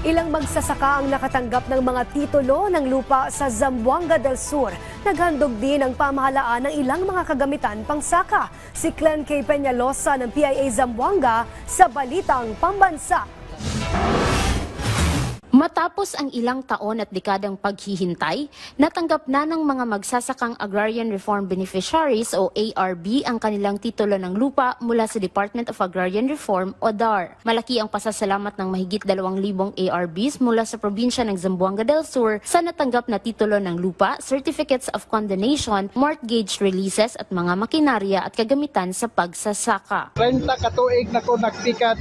Ilang magsasaka ang nakatanggap ng mga titulo ng lupa sa Zamboanga del Sur. Naghandog din ang pamahalaan ng ilang mga kagamitan pangsaka. Si Clen K. Peñalosa ng PIA Zamboanga sa Balitang Pambansa. Matapos ang ilang taon at dekadang paghihintay, natanggap na ng mga magsasakang Agrarian Reform Beneficiaries o ARB ang kanilang titulo ng lupa mula sa Department of Agrarian Reform o DAR. Malaki ang pasasalamat ng mahigit 2,000 ARBs mula sa probinsya ng Zamboanga del Sur sa natanggap na titulo ng lupa, certificates of condonation, mortgage releases at mga makinarya at kagamitan sa pagsasaka. 30 katuig na ko nagtikat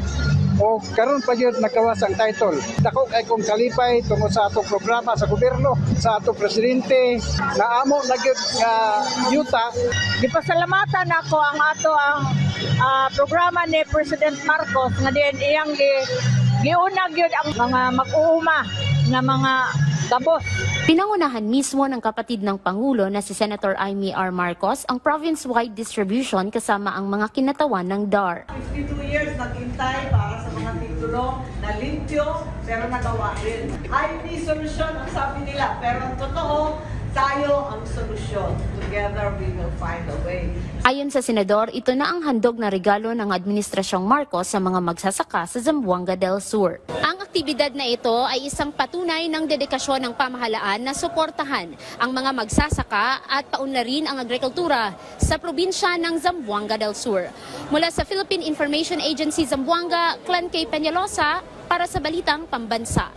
o karon pa yun nakawas ang title. Dako kay kong kalipay tungod sa atong programa sa gobyerno, sa atong presidente, na amo na gyud nga yuta. Gipasalamatan ako ang programa ni President Marcos nga diin iyang giunag yun ang mga mag-uuma na mga gabos. Pinangunahan mismo ng kapatid ng Pangulo na si Senator Amy R. Marcos ang province-wide distribution kasama ang mga kinatawan ng DAR. 52 years naghintay para sa mga titulo na limpyo pero nagawa rin. Hindi solusyon ang sabi nila pero ang totoo, tayo ang solusyon. Together we will find a way. Ayon sa Senador, ito na ang handog na regalo ng Administrasyong Marcos sa mga magsasaka sa Zamboanga del Sur. Ang aktibidad na ito ay isang patunay ng dedikasyon ng pamahalaan na suportahan ang mga magsasaka at paunlarin ang agrikultura sa probinsya ng Zamboanga del Sur. Mula sa Philippine Information Agency Zamboanga, Clen K. Peñalosa para sa Balitang Pambansa.